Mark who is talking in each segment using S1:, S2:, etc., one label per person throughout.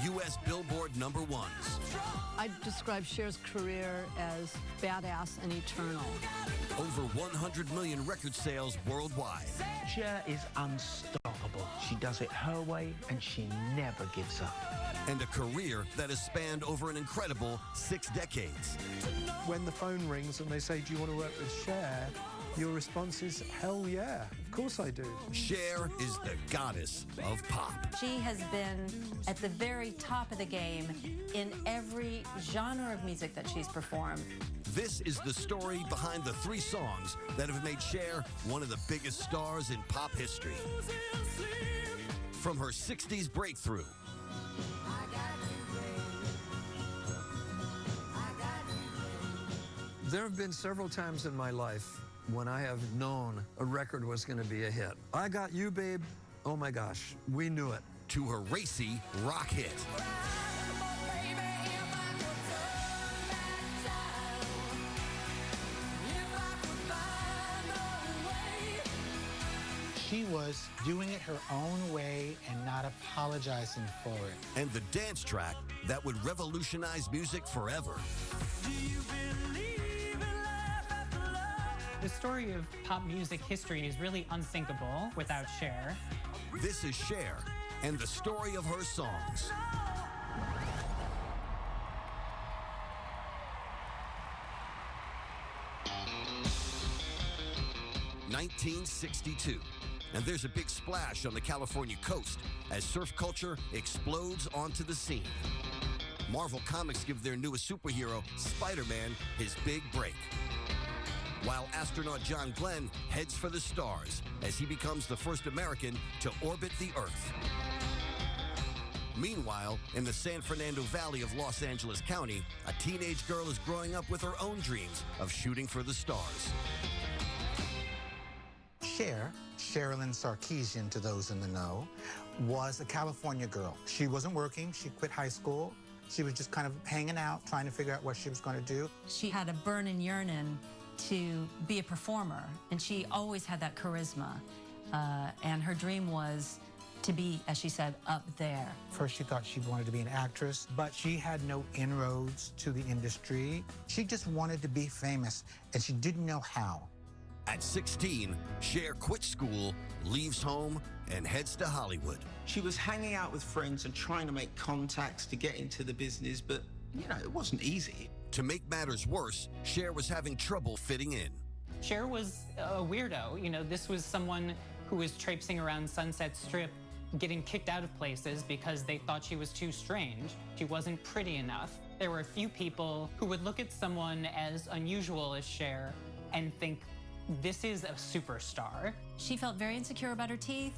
S1: U.S. Billboard #1s.
S2: I describe Cher's career as badass and eternal.
S1: Over 100 million record sales worldwide.
S3: Cher is unstoppable. She does it her way, and she never gives up.
S1: And a career that has spanned over an incredible 6 decades.
S4: When the phone rings and they say, do you want to work with Cher? Your response is, hell yeah, of course I do.
S1: Cher is the goddess of pop.
S5: She has been at the very top of the game in every genre of music that she's performed.
S1: This is the story behind the 3 songs that have made Cher one of the biggest stars in pop history. From her 60s breakthrough,
S4: There have been several times in my life when I have known a record was going to be a hit. I Got You, Babe. Oh my gosh, we knew it.
S1: to her racy rock hit.
S6: She was doing it her own way and not apologizing for it.
S1: And the dance track that would revolutionize music forever.
S7: The story of pop music history is really unthinkable without Cher.
S1: This is Cher and the story of her songs. (1962). And there's a big splash on the California coast as surf culture explodes onto the scene. Marvel Comics give their newest superhero, Spider-Man, his big break. While astronaut John Glenn heads for the stars as he becomes the first American to orbit the Earth. Meanwhile, in the San Fernando Valley of Los Angeles County, a teenage girl is growing up with her own dreams of shooting for the stars.
S6: Cher, Sherilyn Sarkeesian to those in the know, was a California girl. She wasn't working. She quit high school. She was just kind of hanging out, trying to figure out what she was going to do.
S5: She had a burning yearning to be a performer, and she always had that charisma. And her dream was to be, as she said, up there.
S6: First, she thought she wanted to be an actress, but she had no inroads to the industry. She just wanted to be famous, and she didn't know how.
S1: At 16, Cher quits school, leaves home, and heads to Hollywood.
S3: She was hanging out with friends and trying to make contacts to get into the business, but, you know, it wasn't easy.
S1: To make matters worse, Cher was having trouble fitting in.
S7: Cher was a weirdo. You know, this was someone who was traipsing around Sunset Strip, getting kicked out of places because they thought she was too strange. She wasn't pretty enough. There were a few people who would look at someone as unusual as Cher and think, this is a superstar.
S5: She felt very insecure about her teeth.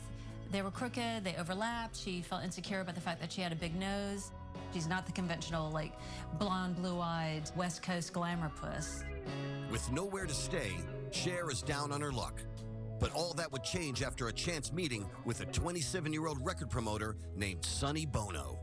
S5: They were crooked, they overlapped. She felt insecure about the fact that she had a big nose. She's not the conventional, like, blonde, blue-eyed, West Coast glamour puss.
S1: With nowhere to stay, Cher is down on her luck. But all that would change after a chance meeting with a 27-year-old record promoter named Sonny Bono.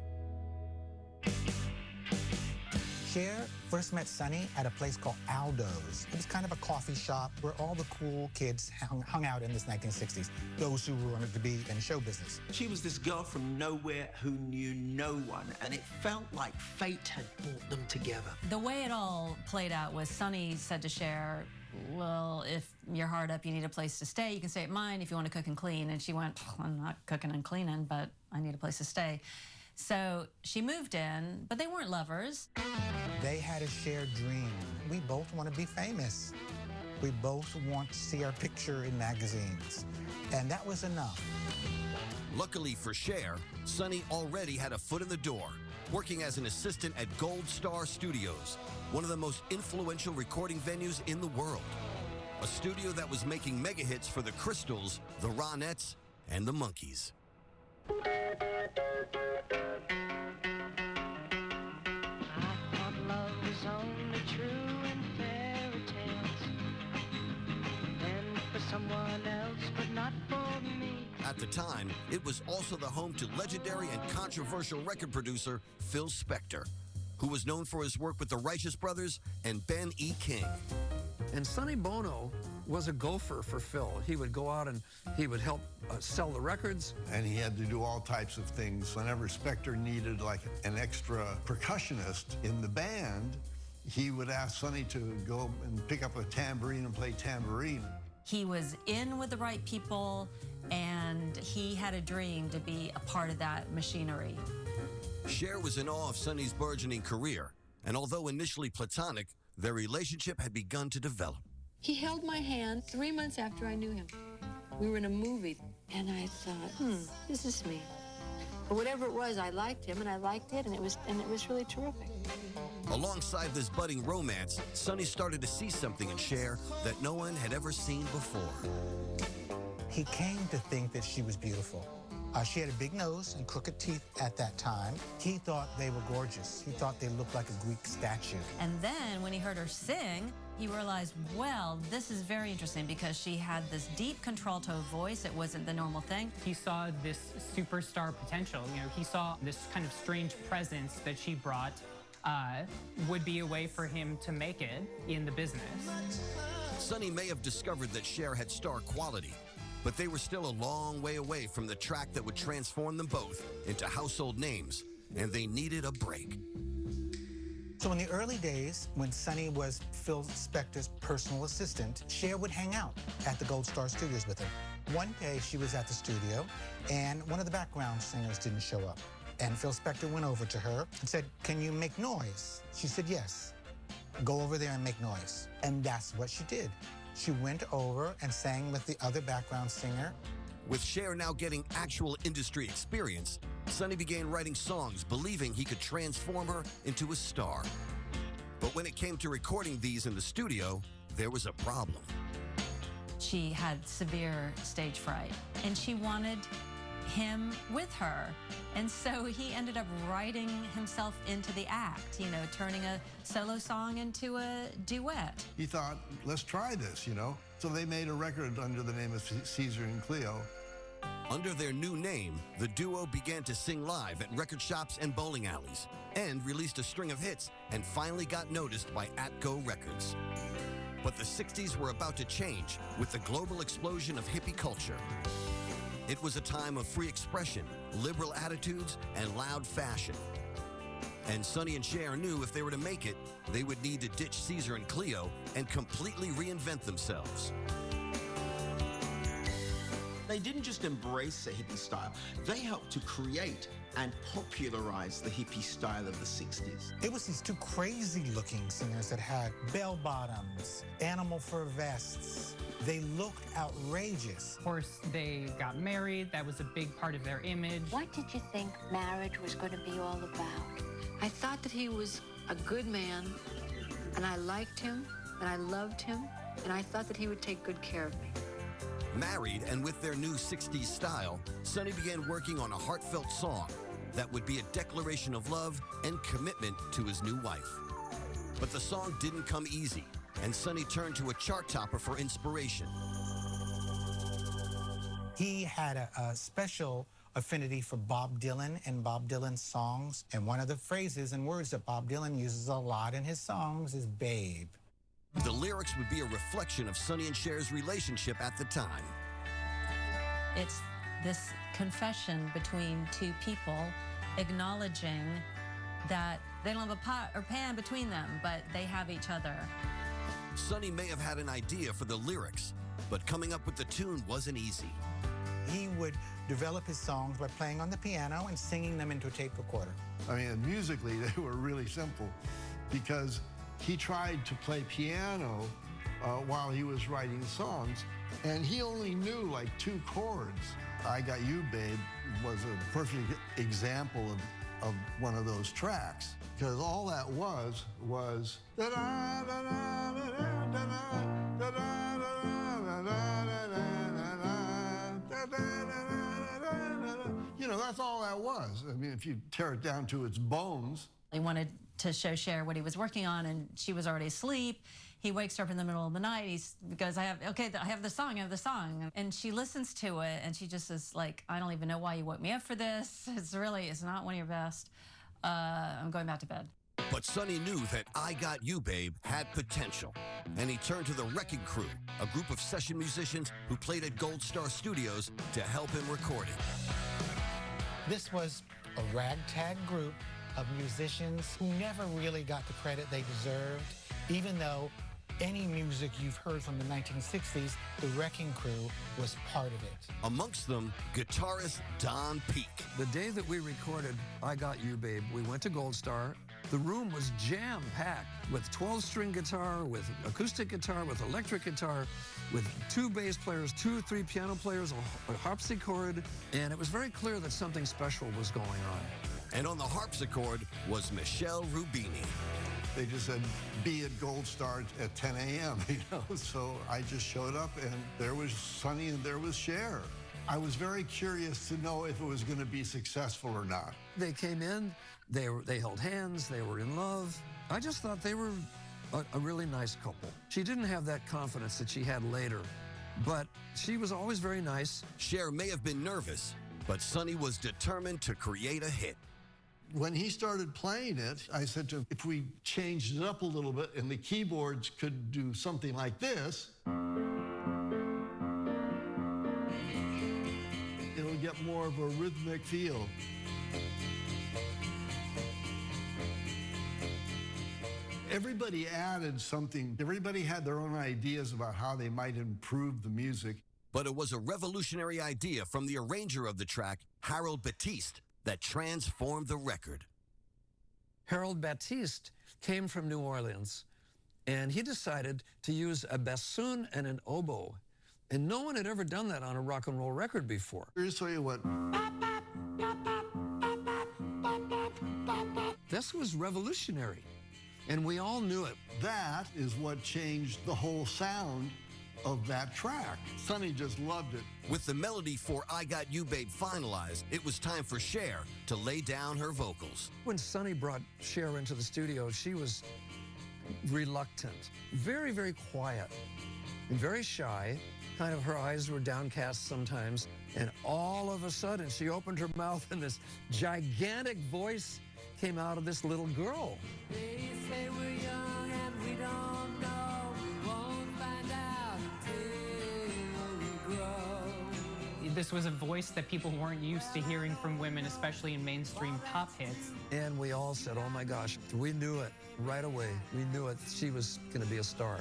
S6: Cher first met Sonny at a place called Aldo's. It was kind of a coffee shop where all the cool kids hung out in the 1960s, those who wanted to be in show business.
S3: She was this girl from nowhere who knew no one, and it felt like fate had brought them together.
S5: The way it all played out was Sonny said to Cher, well, if you're hard up, you need a place to stay. You can stay at mine if you want to cook and clean. And she went, I'm not cooking and cleaning, but I need a place to stay. So she moved in, but they weren't lovers.
S6: They had a shared dream. We both want to be famous. We both want to see our picture in magazines. And that was enough.
S1: Luckily for Cher, Sonny already had a foot in the door, working as an assistant at Gold Star Studios, one of the most influential recording venues in the world. A studio that was making mega hits for the Crystals, the Ronettes, and the Monkees.
S8: Someone else, but not for me.
S1: At the time, it was also the home to legendary and controversial record producer Phil Spector, who was known for his work with the Righteous Brothers and Ben E. King.
S4: And Sonny Bono was a gopher for Phil. He would go out and he would help sell the records.
S9: And he had to do all types of things. Whenever Spector needed like an extra percussionist in the band, he would ask Sonny to go and pick up a tambourine and play tambourine.
S5: He was in with the right people, and he had a dream to be a part of that machinery.
S1: Cher was in awe of Sonny's burgeoning career, and although initially platonic, their relationship had begun to develop.
S10: He held my hand 3 months after I knew him. We were in a movie, and I thought, this is me. But whatever it was, I liked him, and I liked it, and it was really terrific.
S1: Alongside this budding romance, Sonny started to see something in Cher that no one had ever seen before.
S6: He came to think that she was beautiful. She had a big nose and crooked teeth at that time. He thought they were gorgeous. He thought they looked like a Greek statue.
S5: And then when he heard her sing, he realized, well, this is very interesting because she had this deep contralto voice. It wasn't the normal thing.
S7: He saw this superstar potential. You know, he saw this kind of strange presence that she brought would be a way for him to make it in the business.
S1: Sonny may have discovered that Cher had star quality, but they were still a long way away from the track that would transform them both into household names, and they needed a break.
S6: So in the early days, when Sonny was Phil Spector's personal assistant, Cher would hang out at the Gold Star Studios with him. One day, she was at the studio, and one of the background singers didn't show up. And Phil Spector went over to her and said, "Can you make noise?" She said, "Yes. Go over there and make noise." And that's what she did. She went over and sang with the other background singer.
S1: With Cher now getting actual industry experience, Sonny began writing songs believing he could transform her into a star. But when it came to recording these in the studio, there was a problem.
S5: She had severe stage fright, and she wanted him with her. And so he ended up writing himself into the act, you know, turning a solo song into a duet.
S9: He thought, let's try this, you know? So they made a record under the name of Caesar and Cleo.
S1: Under their new name, the duo began to sing live at record shops and bowling alleys, and released a string of hits and finally got noticed by Atco Records. But the 60s were about to change with the global explosion of hippie culture. It was a time of free expression, liberal attitudes, and loud fashion. And Sonny and Cher knew if they were to make it, they would need to ditch Caesar and Cleo and completely reinvent themselves.
S3: They didn't just embrace the hippie style, they helped to create and popularize the hippie style of the 60s.
S6: It was these two crazy-looking singers that had bell-bottoms, animal fur vests. They looked outrageous.
S7: Of course, they got married. That was a big part of their image.
S10: What did you think marriage was going to be all about? I thought that he was a good man, and I liked him, and I loved him, and I thought that he would take good care of me.
S1: Married, and with their new 60s style, Sonny began working on a heartfelt song that would be a declaration of love and commitment to his new wife. But the song didn't come easy, and Sonny turned to a chart topper for inspiration.
S6: He had a special affinity for Bob Dylan and Bob Dylan's songs, and one of the phrases and words that Bob Dylan uses a lot in his songs is babe.
S1: The lyrics would be a reflection of Sonny and Cher's relationship at the time.
S5: It's this confession between two people acknowledging that they don't have a pot or pan between them, but they have each other.
S1: Sonny may have had an idea for the lyrics, but coming up with the tune wasn't easy.
S6: He would develop his songs by playing on the piano and singing them into a tape recorder.
S9: I mean, musically, they were really simple because he tried to play piano while he was writing songs, and he only knew like 2 chords. I Got You, Babe was a perfect example of one of those tracks, because all that was you know, that's all that was. I mean, if you tear it down to its bones.
S5: He wanted to show Cher what he was working on, and she was already asleep. He wakes her up in the middle of the night. He goes, I have the song. And she listens to it, and she just is like, I don't even know why you woke me up for this. It's not one of your best. I'm going back to bed.
S1: But Sonny knew that I Got You, Babe had potential, and he turned to the Wrecking Crew, a group of session musicians who played at Gold Star Studios to help him record it.
S6: This was a ragtag group of musicians who never really got the credit they deserved, even though any music you've heard from the 1960s, the Wrecking Crew was part of it.
S1: Amongst them, guitarist Don Peake.
S4: The day that we recorded I Got You, Babe, we went to Gold Star. The room was jam-packed with 12-string guitar, with acoustic guitar, with electric guitar, with 2 bass players, 2 or 3 piano players, a harpsichord, and it was very clear that something special was going on.
S1: And on the harpsichord was Michelle Rubini.
S9: They just said, be at Gold Star at 10 a.m., you know? So I just showed up, and there was Sonny and there was Cher. I was very curious to know if it was going to be successful or not.
S4: They came in, they held hands, they were in love. I just thought they were a really nice couple. She didn't have that confidence that she had later, but she was always very nice.
S1: Cher may have been nervous, but Sonny was determined to create a hit.
S9: When he started playing it, I said to him, if we changed it up a little bit and the keyboards could do something like this, it'll get more of a rhythmic feel. Everybody added something. Everybody had their own ideas about how they might improve the music.
S1: But it was a revolutionary idea from the arranger of the track, Harold Batiste, that transformed the record.
S4: Harold Batiste came from New Orleans, and he decided to use a bassoon and an oboe. And no one had ever done that on a rock and roll record before.
S9: Here's tell you what.
S4: This was revolutionary, and we all knew it.
S9: That is what changed the whole sound of that track. Sonny just loved it.
S1: With the melody for I Got You, Babe finalized, it was time for Cher to lay down her vocals.
S4: When Sonny brought Cher into the studio, she was reluctant, very, very quiet, and very shy. Kind of her eyes were downcast sometimes. And all of a sudden, she opened her mouth, and this gigantic voice came out of this little girl.
S8: They say we're young and we don't know. We won't find out until we grow.
S7: This was a voice that people weren't used to hearing from women, especially in mainstream pop hits.
S4: And we all said, oh my gosh, we knew it right away. We knew it. She was going to be a star.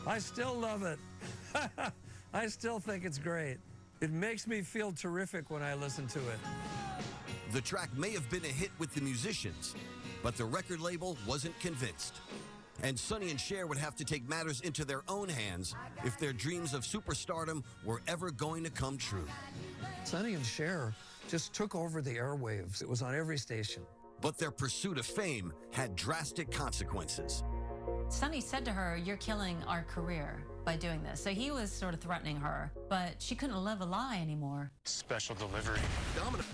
S4: I still love it. I still think it's great. It makes me feel terrific when I listen to it.
S1: The track may have been a hit with the musicians, but the record label wasn't convinced. And Sonny and Cher would have to take matters into their own hands if their dreams of superstardom were ever going to come true.
S4: Sonny and Cher just took over the airwaves. It was on every station.
S1: But their pursuit of fame had drastic consequences.
S5: Sonny said to her, you're killing our career by doing this. So he was sort of threatening her, but she couldn't live a lie anymore.
S11: Special delivery.
S1: Dominant.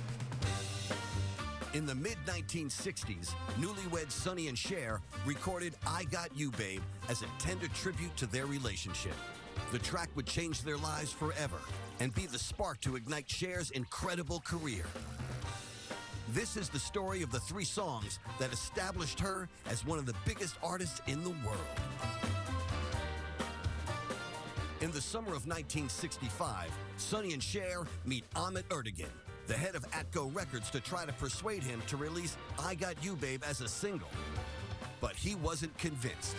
S1: In the mid-1960s, newlyweds Sonny and Cher recorded I Got You, Babe as a tender tribute to their relationship. The track would change their lives forever and be the spark to ignite Cher's incredible career. This is the story of the 3 songs that established her as one of the biggest artists in the world. In the summer of 1965, Sonny and Cher meet Ahmet Ertegun, the head of Atco Records, to try to persuade him to release I Got You, Babe as a single. But he wasn't convinced.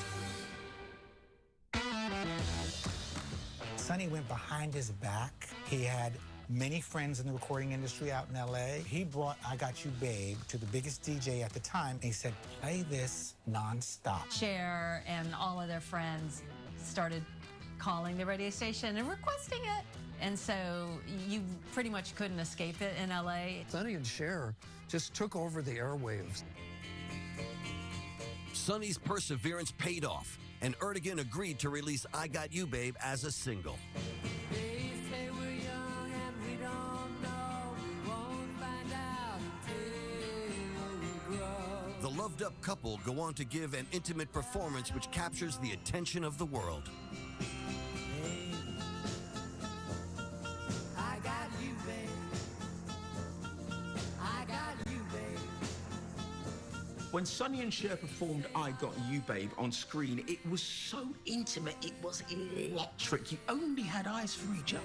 S6: Sonny went behind his back. He had many friends in the recording industry out in LA. He brought I Got You, Babe to the biggest DJ at the time, and he said, play this nonstop.
S5: Cher and all of their friends started calling the radio station and requesting it. And so you pretty much couldn't escape it in LA.
S4: Sonny and Cher just took over the airwaves.
S1: Sonny's perseverance paid off, and Ertegun agreed to release I Got You, Babe as a single.
S8: They say we're young and we don't know. We won't find out until we grow.
S1: The loved-up couple go on to give an intimate performance which captures the attention of the world.
S3: When Sonny and Cher performed I Got You Babe on screen, it was so intimate, it was electric. You only had eyes for each other.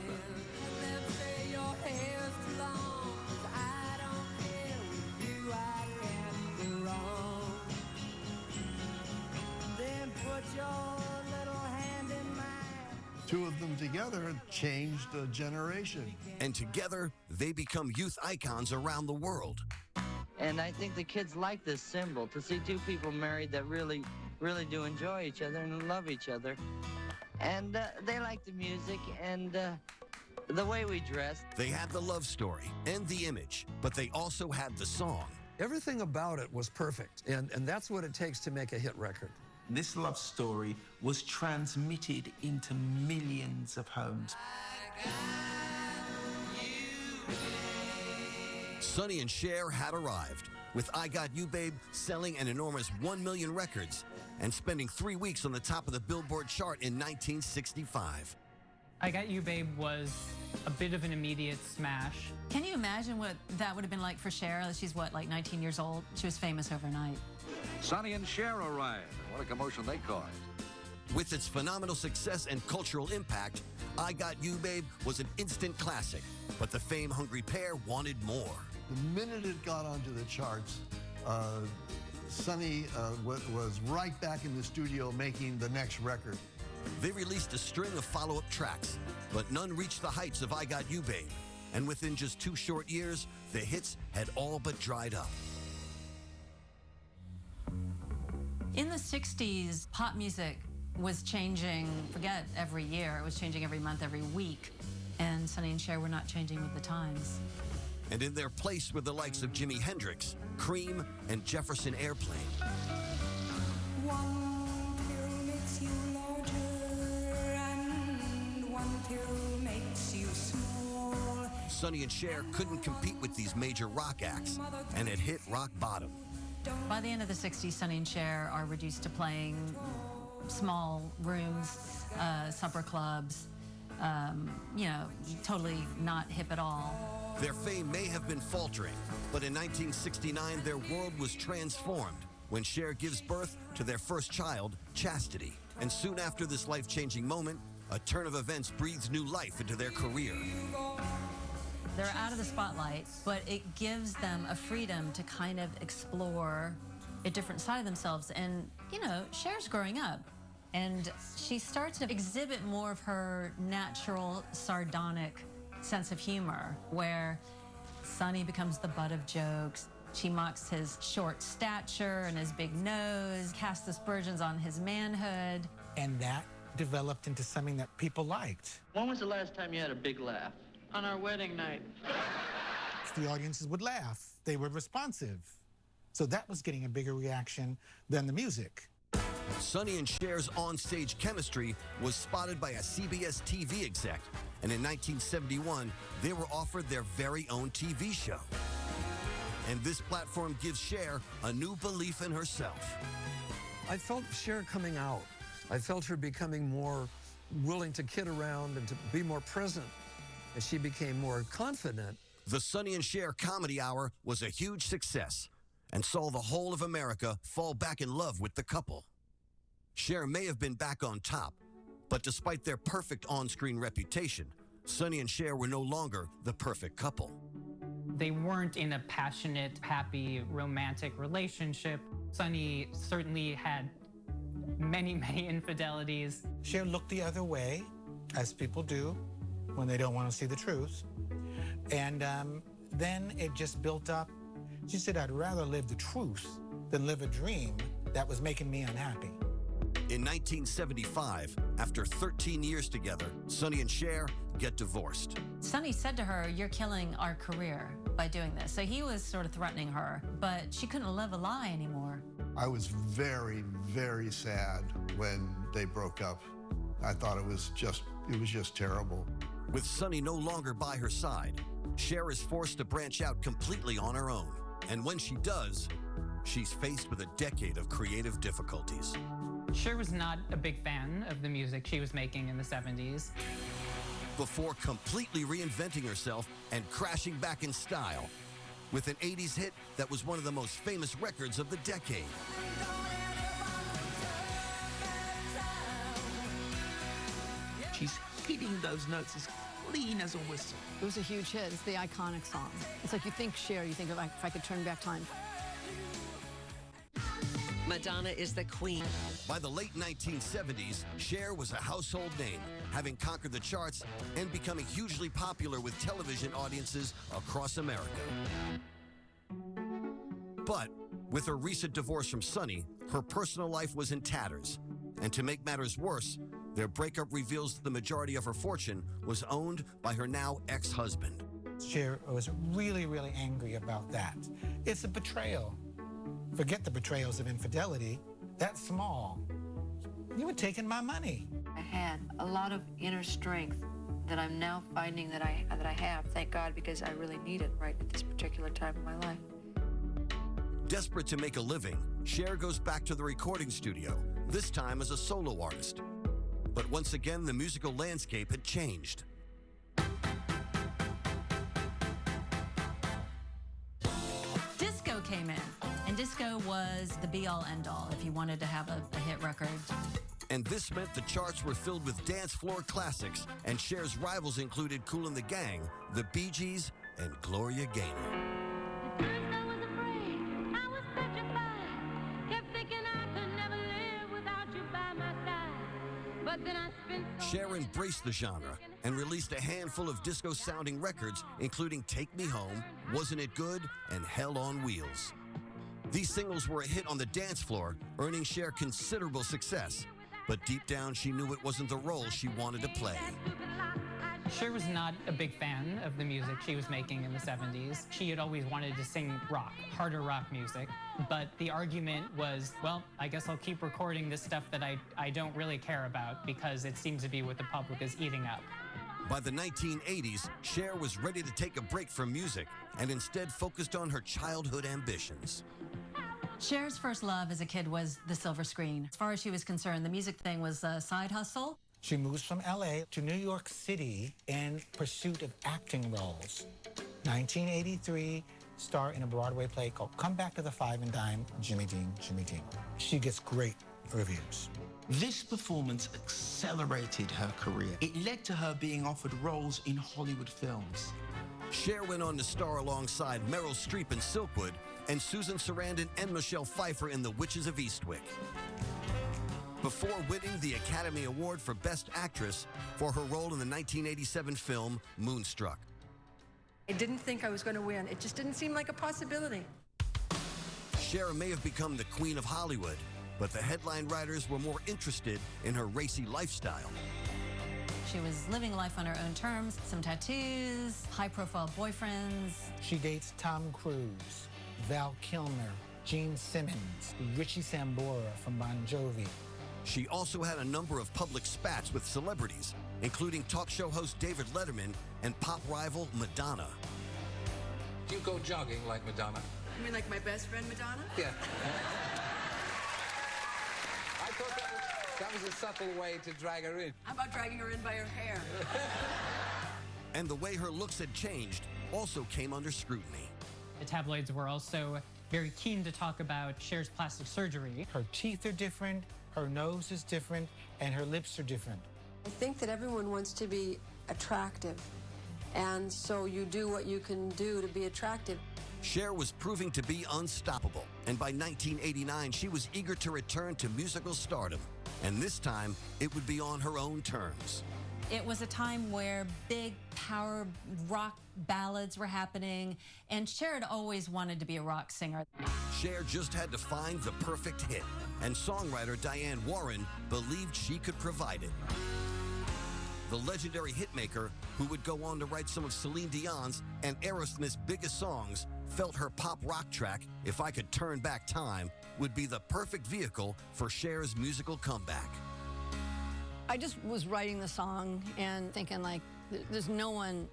S9: Two of them together changed a generation.
S1: And together, they become youth icons around the world.
S11: And I think the kids like this symbol, to see two people married that really do enjoy each other and love each other. And they like the music and the way we dress.
S1: They had the love story and the image, but they also had the song.
S4: Everything about it was perfect, and that's what it takes to make a hit record.
S3: This love story was transmitted into millions of homes.
S1: Sonny and Cher had arrived, with I Got You Babe selling an enormous 1 million records and spending 3 weeks on the top of the Billboard chart in 1965.
S7: I Got You Babe was a bit of an immediate smash.
S5: Can you imagine what that would have been like for Cher? She's what, like 19 years old? She was famous overnight.
S12: Sonny and Cher arrived. What a commotion they caused.
S1: With its phenomenal success and cultural impact, I Got You Babe was an instant classic, but the fame-hungry pair wanted more.
S9: The minute it got onto the charts, Sonny was right back in the studio making the next record.
S1: They released a string of follow-up tracks, but none reached the heights of I Got You Babe. And within just 2 short years, the hits had all but dried up.
S5: In the 60s, pop music was changing, forget every year, it was changing every month, every week. And Sonny and Cher were not changing with the times.
S1: And in their place were the likes of Jimi Hendrix, Cream, and Jefferson Airplane.
S8: One pill makes you larger and one pill makes you small.
S1: Sonny and Cher couldn't compete with these major rock acts and had hit rock bottom.
S5: By the end of the 60s, Sonny and Cher are reduced to playing small rooms, supper clubs, totally not hip at all.
S1: Their fame may have been faltering, but in 1969, their world was transformed when Cher gives birth to their first child, Chastity. And soon after this life-changing moment, a turn of events breathes new life into their career.
S5: They're out of the spotlight, but it gives them a freedom to kind of explore a different side of themselves. And, Cher's growing up, and she starts to exhibit more of her natural, sardonic sense of humor, where Sonny becomes the butt of jokes. She mocks his short stature and his big nose, casts aspersions on his manhood.
S6: And that developed into something that people liked.
S11: When was the last time you had a big laugh?
S7: On our wedding night.
S6: The audiences would laugh. They were responsive. So that was getting a bigger reaction than the music.
S1: Sonny and Cher's onstage chemistry was spotted by a CBS TV exec, and in 1971, they were offered their very own TV show. And this platform gives Cher a new belief in herself.
S4: I felt Cher coming out. I felt her becoming more willing to kid around and to be more present. As she became more confident.
S1: The Sonny and Cher Comedy Hour was a huge success and saw the whole of America fall back in love with the couple. Cher may have been back on top, but despite their perfect on-screen reputation, Sonny and Cher were no longer the perfect couple.
S7: They weren't in a passionate, happy, romantic relationship. Sonny certainly had many, many infidelities.
S6: Cher looked the other way, as people do when they don't want to see the truth. And then it just built up. She said, I'd rather live the truth than live a dream that was making me unhappy.
S1: In 1975, after 13 years together, Sonny and Cher get divorced.
S5: Sonny said to her, "You're killing our career by doing this." So he was sort of threatening her, but she couldn't live a lie anymore.
S9: I was very, very sad when they broke up. I thought it was just terrible.
S1: With Sonny no longer by her side, Cher is forced to branch out completely on her own. And when she does, she's faced with a decade of creative difficulties.
S7: Cher was not a big fan of the music she was making in the 70s.
S1: Before completely reinventing herself and crashing back in style, with an 80s hit that was one of the most famous records of the decade.
S3: She's hitting those notes as clean as a whistle.
S2: It was a huge hit. It's the iconic song. It's like you think Cher, you think of If I Could Turn Back Time.
S13: Madonna is the queen.
S1: By the late 1970s, Cher was a household name, having conquered the charts and becoming hugely popular with television audiences across America. But with her recent divorce from Sonny, her personal life was in tatters. And to make matters worse, their breakup reveals the majority of her fortune was owned by her now ex-husband.
S6: Cher was really, really angry about that. It's a betrayal. Forget the betrayals of infidelity. That's small. You were taking my money.
S10: I had a lot of inner strength that I'm now finding that I have, thank God, because I really need it right at this particular time in my life.
S1: Desperate to make a living, Cher goes back to the recording studio, this time as a solo artist. But once again, the musical landscape had changed.
S5: Disco came in, and disco was the be-all, end-all if you wanted to have a hit record.
S1: And this meant the charts were filled with dance floor classics, and Cher's rivals included Kool and the Gang, the Bee Gees, and Gloria Gaynor. Cher embraced the genre and released a handful of disco-sounding records, including Take Me Home, Wasn't It Good, and Hell on Wheels. These singles were a hit on the dance floor, earning Cher considerable success. But deep down, she knew it wasn't the role she wanted to play.
S7: Cher was not a big fan of the music she was making in the 70s. She had always wanted to sing rock, harder rock music. But the argument was, well, I guess I'll keep recording this stuff that I don't really care about because it seems to be what the public is eating up.
S1: By the 1980s, Cher was ready to take a break from music and instead focused on her childhood ambitions.
S5: Cher's first love as a kid was the silver screen. As far as she was concerned, the music thing was a side hustle.
S6: She moves from LA to New York City in pursuit of acting roles. 1983, star in a Broadway play called Come Back to the Five and Dime, Jimmy Dean, Jimmy Dean. She gets great reviews.
S3: This performance accelerated her career. It led to her being offered roles in Hollywood films.
S1: Cher went on to star alongside Meryl Streep in Silkwood and Susan Sarandon and Michelle Pfeiffer in The Witches of Eastwick, before winning the Academy Award for Best Actress for her role in the 1987 film Moonstruck.
S14: I didn't think I was going to win. It just didn't seem like a possibility.
S1: Cher may have become the queen of Hollywood, but the headline writers were more interested in her racy lifestyle.
S5: She was living life on her own terms, some tattoos, high-profile boyfriends.
S6: She dates Tom Cruise, Val Kilmer, Gene Simmons, Richie Sambora from Bon Jovi.
S1: She also had a number of public spats with celebrities, including talk show host David Letterman and pop rival Madonna.
S12: Do you go jogging like Madonna?
S14: You mean like my best friend, Madonna?
S12: Yeah. I thought that was a subtle way to drag her in.
S14: How about dragging her in by her hair?
S1: And the way her looks had changed also came under scrutiny.
S7: The tabloids were also very keen to talk about Cher's plastic surgery.
S6: Her teeth are different, her nose is different, and her lips are different.
S10: I think that everyone wants to be attractive, and so you do what you can do to be attractive.
S1: Cher was proving to be unstoppable, and by 1989, she was eager to return to musical stardom. And this time, it would be on her own terms.
S5: It was a time where big power rock ballads were happening, and Cher had always wanted to be a rock singer.
S1: Cher just had to find the perfect hit, and songwriter Diane Warren believed she could provide it. The legendary hitmaker, who would go on to write some of Celine Dion's and Aerosmith's biggest songs, felt her pop rock track, If I Could Turn Back Time, would be the perfect vehicle for Cher's musical comeback.
S2: I just was writing the song and thinking, like, there's no one,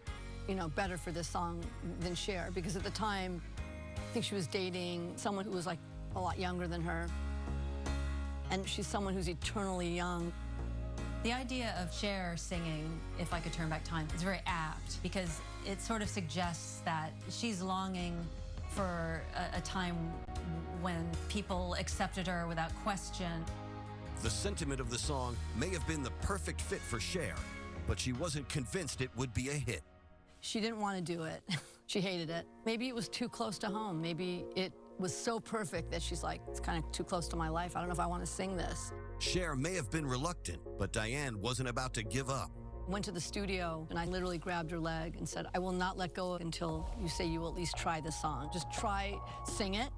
S2: better for this song than Cher, because at the time, I think she was dating someone who was, like, a lot younger than her. And she's someone who's eternally young.
S5: The idea of Cher singing If I Could Turn Back Time is very apt because it sort of suggests that she's longing for a time when people accepted her without question.
S1: The sentiment of the song may have been the perfect fit for Cher, but she wasn't convinced it would be a hit.
S2: She didn't want to do it. She hated it. Maybe it was too close to home. Maybe it was so perfect that she's like, it's kind of too close to my life. I don't know if I want to sing this.
S1: Cher may have been reluctant, but Diane wasn't about to give up.
S2: Went to the studio and I literally grabbed her leg and said, I will not let go until you say you will at least try the song. Just try, sing it.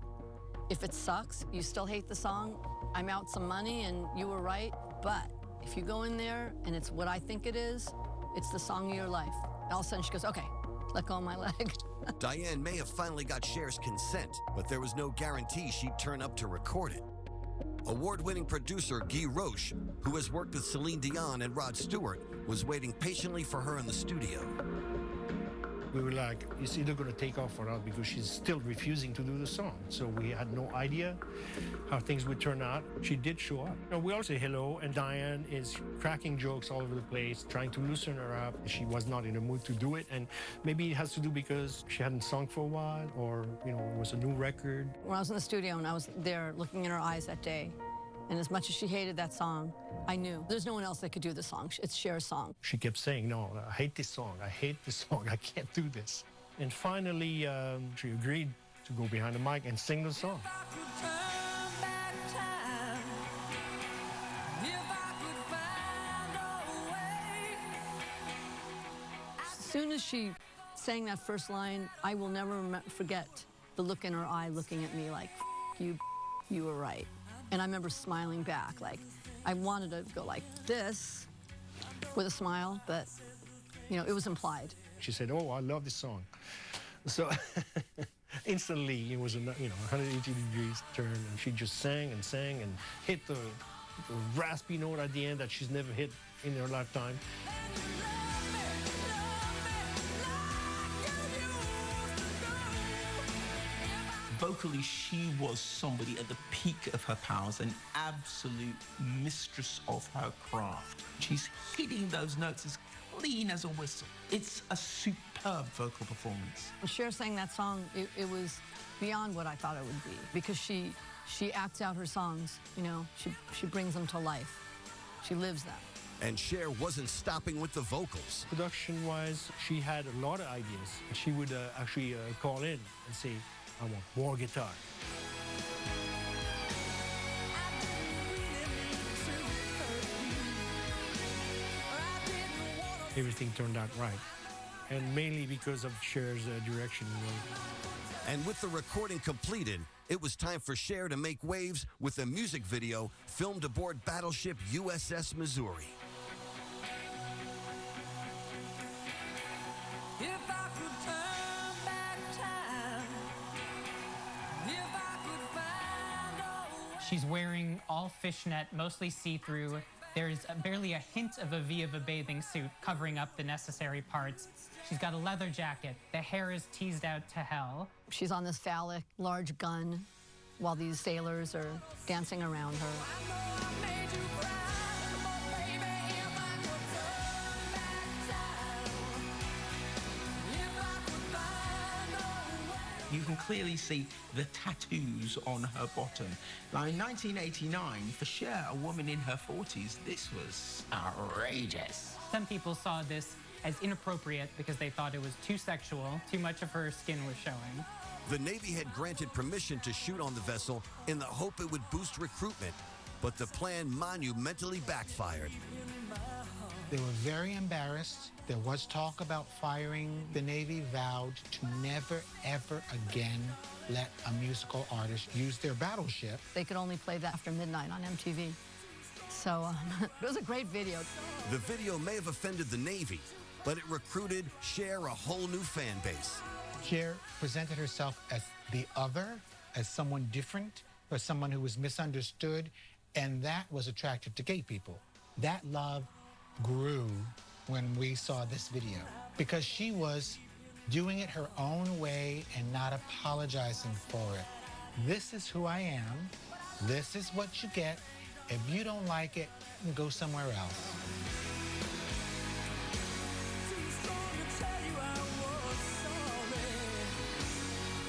S2: If it sucks, you still hate the song, I'm out some money and you were right. But if you go in there and it's what I think it is, it's the song of your life. And all of a sudden she goes, okay, let go of my leg.
S1: Diane may have finally got Cher's consent, but there was no guarantee she'd turn up to record it. Award-winning producer Guy Roche, who has worked with Celine Dion and Rod Stewart, was waiting patiently for her in the studio.
S15: We were like, it's either going to take off or not, because she's still refusing to do the song. So we had no idea how things would turn out. She did show up. And we all say hello, and Diane is cracking jokes all over the place, trying to loosen her up. She was not in the mood to do it, and maybe it has to do because she hadn't sung for a while, or it was a new record.
S2: When I was in the studio and I was there looking in her eyes that day, and as much as she hated that song, I knew there's no one else that could do the song. It's Cher's song.
S15: She kept saying, no, I hate this song. I hate this song. I can't do this. And finally, she agreed to go behind the mic and sing the song.
S2: As soon as she sang that first line, I will never forget the look in her eye looking at me like, you were right. And I remember smiling back, like, I wanted to go like this with a smile, but, it was implied.
S15: She said, oh, I love this song. So instantly, it was a 180 degrees turn, and she just sang and sang and hit the raspy note at the end that she's never hit in her lifetime.
S3: Vocally, she was somebody at the peak of her powers, an absolute mistress of her craft. She's hitting those notes as clean as a whistle. It's a superb vocal performance.
S2: When Cher sang that song, it was beyond what I thought it would be, because she acts out her songs, she brings them to life. She lives them.
S1: And Cher wasn't stopping with the vocals.
S15: Production-wise, she had a lot of ideas. She would actually call in and say, I want more guitar. Everything turned out right, and mainly because of Cher's direction.
S1: And with the recording completed, it was time for Cher to make waves with a music video filmed aboard battleship USS Missouri.
S7: She's wearing all fishnet, mostly see-through. There's barely a hint of a V of a bathing suit covering up the necessary parts. She's got a leather jacket. The hair is teased out to hell.
S2: She's on this phallic, large gun while these sailors are dancing around her.
S3: You can clearly see the tattoos on her bottom. Now, in 1989, for Cher, a woman in her 40s, this was outrageous.
S7: Some people saw this as inappropriate because they thought it was too sexual, too much of her skin was showing.
S1: The Navy had granted permission to shoot on the vessel in the hope it would boost recruitment, but the plan monumentally backfired.
S6: They were very embarrassed. There was talk about firing. The Navy vowed to never, ever again let a musical artist use their battleship.
S2: They could only play that after midnight on MTV. So it was a great video.
S1: The video may have offended the Navy, but it recruited Cher a whole new fan base.
S6: Cher presented herself as the other, as someone different, or someone who was misunderstood, and that was attractive to gay people. That love grew when we saw this video, because she was doing it her own way and not apologizing for it. This is who I am. This is what you get. If you don't like it, you can go somewhere else.
S8: Too strong to tell you I was sorry.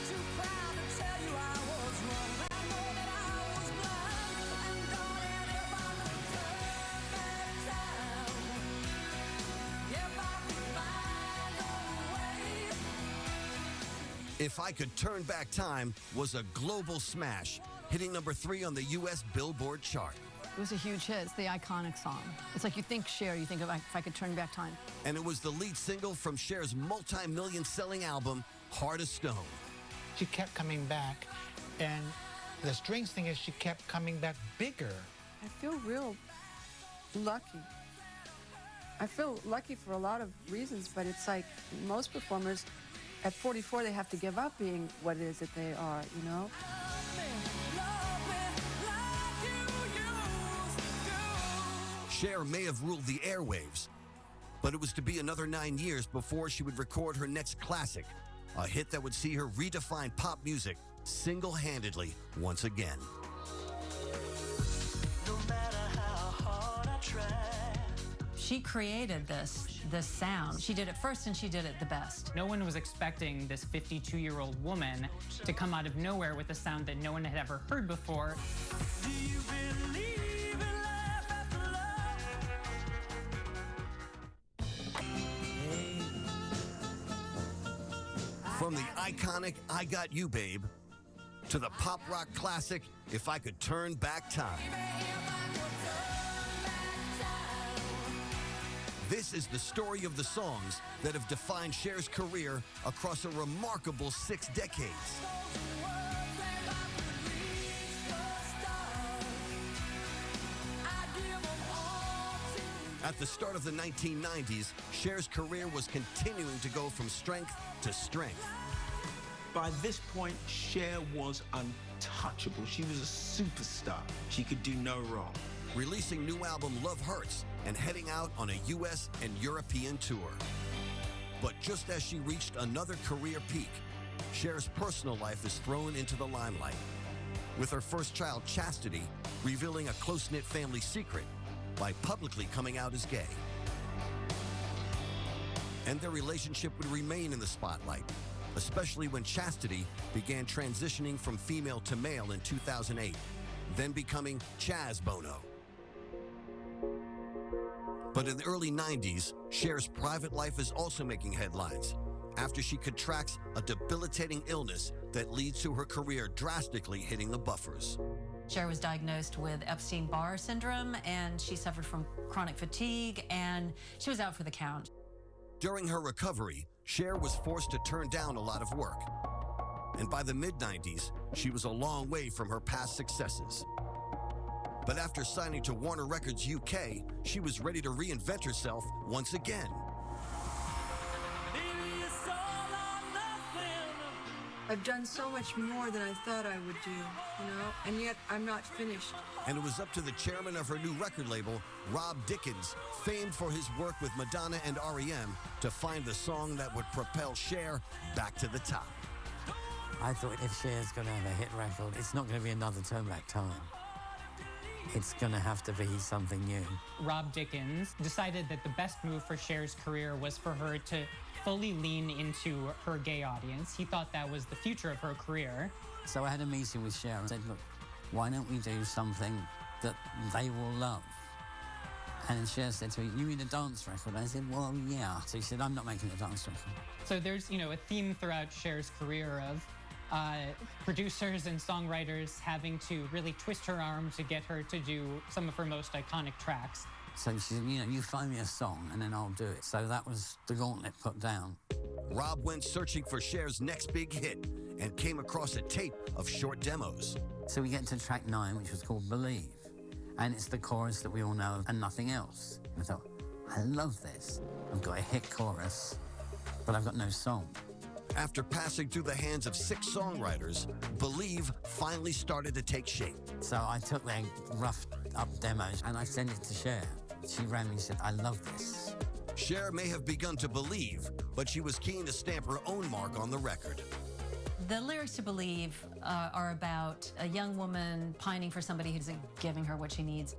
S8: Too proud
S1: If I Could Turn Back Time was a global smash, hitting number 3 on the U.S. Billboard chart.
S2: It was a huge hit. It's the iconic song. It's like you think Cher, you think of If I Could Turn Back Time.
S1: And it was the lead single from Cher's multi-million selling album, Heart of Stone.
S6: She kept coming back, and the strange thing is she kept coming back bigger.
S14: I feel real lucky. I feel lucky for a lot of reasons, but it's like most performers, at 44, they have to give up being what it is that they are, you know?
S1: Cher may have ruled the airwaves, but it was to be another 9 years before she would record her next classic, a hit that would see her redefine pop music single-handedly once again.
S8: No matter how hard I try.
S5: She created this sound. She did it first and she did it the best.
S7: No one was expecting this 52-year-old woman to come out of nowhere with a sound that no one had ever heard before.
S8: Do you believe in life after love?
S1: From the iconic I Got You, Babe, to the pop rock classic If I Could Turn Back Time. This is the story of the songs that have defined Cher's career across a remarkable 6 decades. At the start of the 1990s, Cher's career was continuing to go from strength to strength.
S3: By this point, Cher was untouchable. She was a superstar. She could do no wrong.
S1: Releasing new album Love Hurts and heading out on a U.S. and European tour. But just as she reached another career peak, Cher's personal life is thrown into the limelight, with her first child, Chastity, revealing a close-knit family secret by publicly coming out as gay. And their relationship would remain in the spotlight, especially when Chastity began transitioning from female to male in 2008, then becoming Chaz Bono. But in the early 90s, Cher's private life is also making headlines after she contracts a debilitating illness that leads to her career drastically hitting the buffers.
S5: Cher was diagnosed with Epstein-Barr syndrome, and she suffered from chronic fatigue, and she was out for the count.
S1: During her recovery, Cher was forced to turn down a lot of work. And by the mid-90s, she was a long way from her past successes. But after signing to Warner Records UK, she was ready to reinvent herself once again.
S14: I've done so much more than I thought I would do, you know, and yet I'm not finished.
S1: And it was up to the chairman of her new record label, Rob Dickens, famed for his work with Madonna and R.E.M., to find the song that would propel Cher back to the top.
S16: I thought if Cher's going to have a hit record, it's not going to be another Turn Back Time. It's going to have to be something new.
S7: Rob Dickens decided that the best move for Cher's career was for her to fully lean into her gay audience. He thought that was the future of her career.
S16: So I had a meeting with Cher and said, look, why don't we do something that they will love? And Cher said to me, you mean a dance record? I said, well, yeah. So he said, I'm not making a dance record.
S7: So there's, you know, a theme throughout Cher's career of producers and songwriters having to really twist her arm to get her to do some of her most iconic tracks.
S16: So she said, you know, you find me a song and then I'll do it. So that was the gauntlet put down.
S1: Rob went searching for Cher's next big hit and came across a tape of short demos.
S16: So we get to track 9, which was called Believe. And it's the chorus that we all know and nothing else. I thought, I love this. I've got a hit chorus, but I've got no song.
S1: After passing through the hands of 6 songwriters, Believe finally started to take shape.
S16: So I took their roughed up demos and I sent it to Cher. She rang me and said, I love this.
S1: Cher may have begun to believe, but she was keen to stamp her own mark on the record.
S5: The lyrics to Believe are about a young woman pining for somebody who isn't giving her what she needs.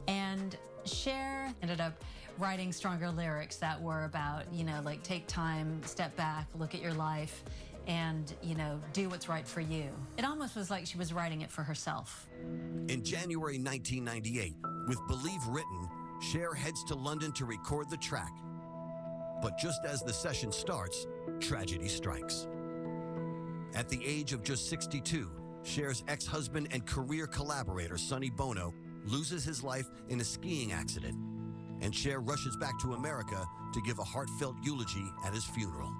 S5: And Cher ended up writing stronger lyrics that were about, you know, like take time, step back, look at your life, and, you know, do what's right for you. It almost was like she was writing it for herself.
S1: In January 1998, with Believe written, Cher heads to London to record the track. But just as the session starts, tragedy strikes. At the age of just 62, Cher's ex-husband and career collaborator, Sonny Bono, loses his life in a skiing accident, and Cher rushes back to America to give a heartfelt eulogy at his funeral.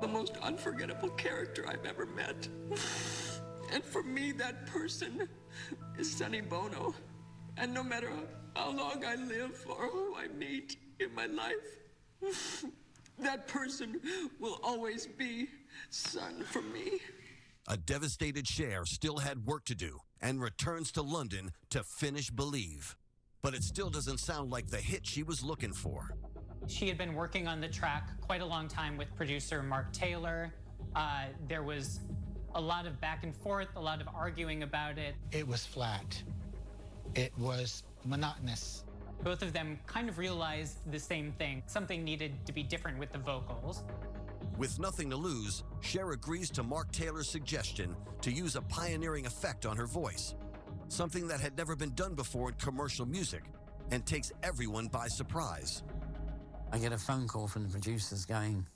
S17: The most unforgettable character I've ever met. And for me, that person is Sonny Bono. And no matter how long I live or who I meet in my life, that person will always be Son for me.
S1: A devastated Cher still had work to do and returns to London to finish Believe. But it still doesn't sound like the hit she was looking for.
S7: She had been working on the track quite a long time with producer Mark Taylor. There was a lot of back and forth, a lot of arguing about it.
S6: It was flat. It was monotonous.
S7: Both of them kind of realized the same thing. Something needed to be different with the vocals.
S1: With nothing to lose, Cher agrees to Mark Taylor's suggestion to use a pioneering effect on her voice, something that had never been done before in commercial music and takes everyone by surprise.
S16: I get a phone call from the producers going,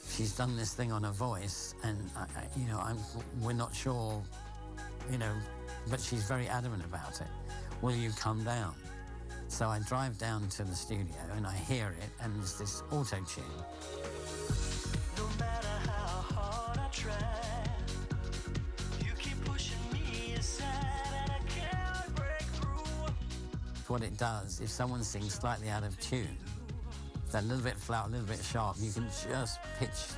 S16: she's done this thing on her voice, and we're not sure, but she's very adamant about it. Will you come down? So I drive down to the studio and I hear it, and there's this auto-tune.
S8: No matter how hard I try, you keep pushing me aside and I can't break through.
S16: What it does, if someone sings slightly out of tune, that little bit flat, a little bit sharp, you can just pitch,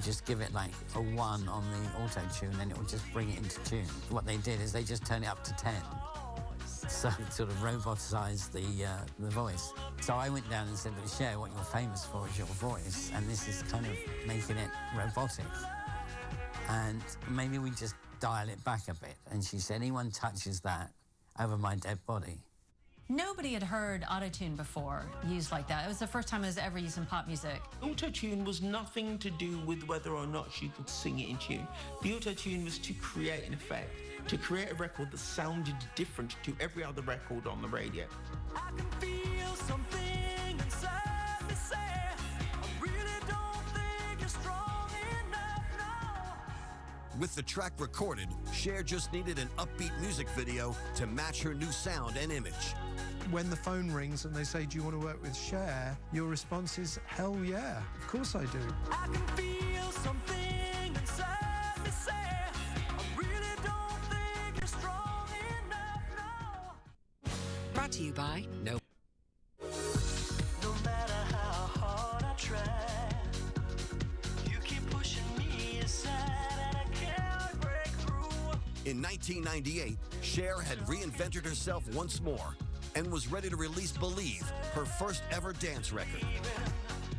S16: just give it like a 1 on the auto-tune, and it will just bring it into tune. What they did is they just turned it up to 10. So it sort of roboticized the voice. So I went down and said, but Cher, what you're famous for is your voice, and this is kind of making it robotic. And maybe we just dial it back a bit. And she said, anyone touches that over my dead body.
S5: Nobody had heard autotune before used like that. It was the first time it was ever used in pop music.
S3: Autotune was nothing to do with whether or not she could sing it in tune. The autotune was to create an effect, to create a record that sounded different to every other record on the radio.
S8: I can feel something inside me say, I really don't think you're strong enough now.
S1: With the track recorded, Cher just needed an upbeat music video to match her new sound and image.
S4: When the phone rings and they say, do you want to work with Cher? Your response is, hell yeah, of course I do.
S8: I can feel something inside me say, I really don't think you're strong enough now.
S13: Brought to you by No.
S8: No matter how hard I try, you keep pushing me aside and I can't break through.
S1: In 1998, Cher had reinvented herself once more and was ready to release Believe, her first ever dance record.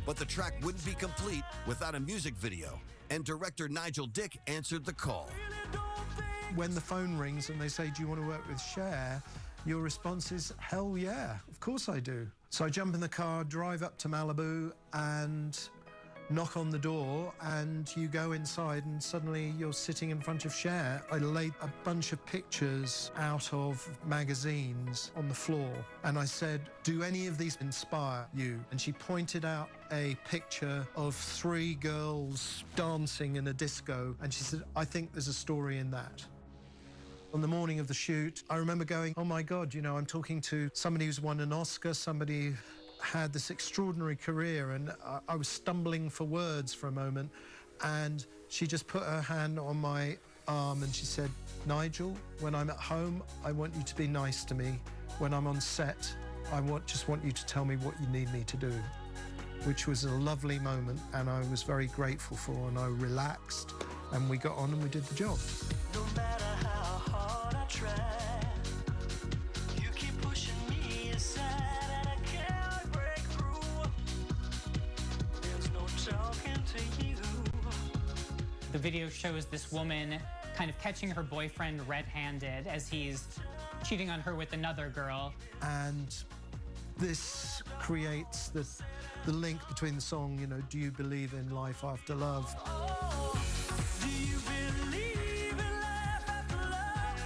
S1: But the track wouldn't be complete without a music video, and director Nigel Dick answered the call.
S4: When the phone rings and they say, do you want to work with Cher? Your response is, hell yeah, of course I do. So I jump in the car, drive up to Malibu, and knock on the door, and you go inside and suddenly you're sitting in front of Cher. I laid a bunch of pictures out of magazines on the floor, and I said, do any of these inspire you? And she pointed out a picture of 3 girls dancing in a disco, and she said, I think there's a story in that. On the morning of the shoot, I remember going, oh my God, I'm talking to somebody who's won an Oscar, somebody had this extraordinary career, and I was stumbling for words for a moment, and she just put her hand on my arm and she said, Nigel, when I'm at home, I want you to be nice to me. When I'm on set, I just want you to tell me what you need me to do, which was a lovely moment, and I was very grateful for, and I relaxed, and we got on and we did the job.
S8: No matter how hard I try, you keep pushing me aside.
S7: The video shows this woman kind of catching her boyfriend red-handed as he's cheating on her with another girl.
S4: And this creates the link between the song, do you believe in life after love?
S8: Do you believe in life after love?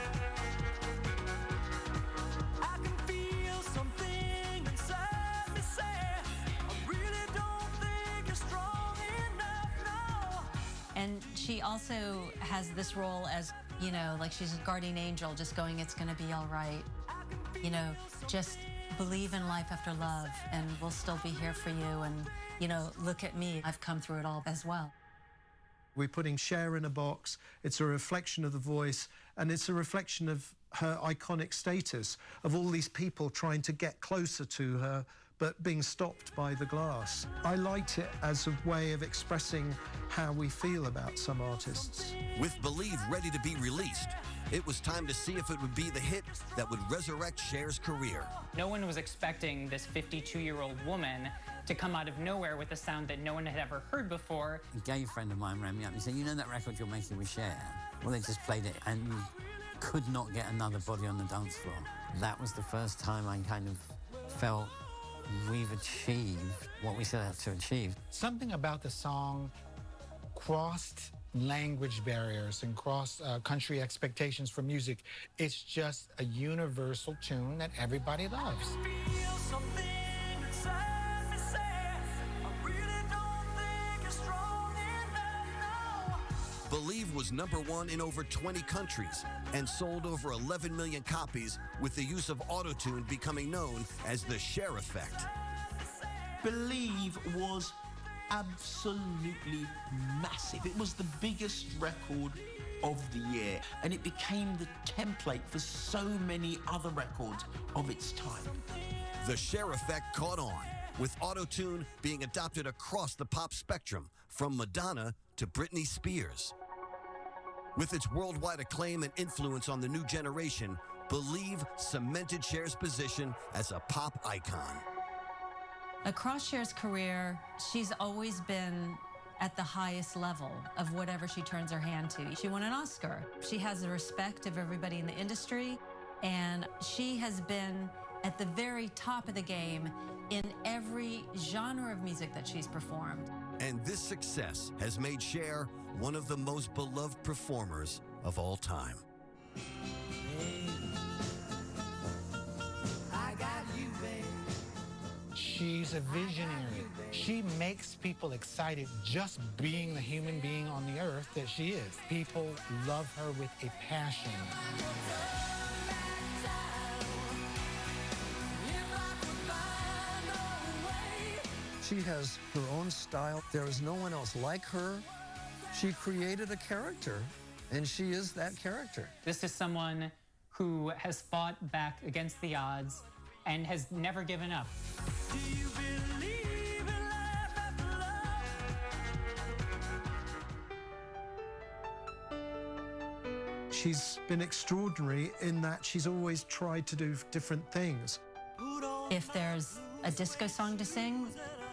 S8: I can feel something inside me say, I really don't think you're strong enough now.
S5: And she also has this role as, you know, like she's a guardian angel, just going, it's gonna be all right. You know, just believe in life after love, and we'll still be here for you. And, you know, look at me, I've come through it all as well.
S15: We're putting Cher in a box. It's a reflection of the voice, and it's a reflection of her iconic status, of all these people trying to get closer to her, but being stopped by the glass. I liked it as a way of expressing how we feel about some artists.
S1: With Believe ready to be released, it was time to see if it would be the hit that would resurrect Cher's career.
S7: No one was expecting this 52-year-old woman to come out of nowhere with a sound that no one had ever heard before.
S16: A gay friend of mine rang me up and said, you know that record you're making with Cher? Well, they just played it and you could not get another body on the dance floor. That was the first time I kind of felt we've achieved what we set out to achieve.
S6: Something about the song crossed language barriers and crossed country expectations for music. It's just a universal tune that everybody loves.
S1: Believe was #1 in over 20 countries and sold over 11 million copies, with the use of auto-tune becoming known as the Cher effect.
S3: Believe was absolutely massive. It was the biggest record of the year, and it became the template for so many other records of its time.
S1: The Cher effect caught on, with auto-tune being adopted across the pop spectrum, from Madonna to Britney Spears. With its worldwide acclaim and influence on the new generation, Believe cemented Cher's position as a pop icon.
S5: Across Cher's career, she's always been at the highest level of whatever she turns her hand to. She won an Oscar. She has the respect of everybody in the industry, and she has been at the very top of the game in every genre of music that she's performed.
S1: And this success has made Cher one of the most beloved performers of all time.
S6: She's a visionary. She makes people excited just being the human being on the earth that she is. People love her with a passion.
S4: She has her own style. There is no one else like her. She created a character, and she is that character.
S7: This is someone who has fought back against the odds and has never given up.
S8: Do you believe in life after love?
S15: She's been extraordinary in that she's always tried to do different things.
S5: If there's a disco song to sing,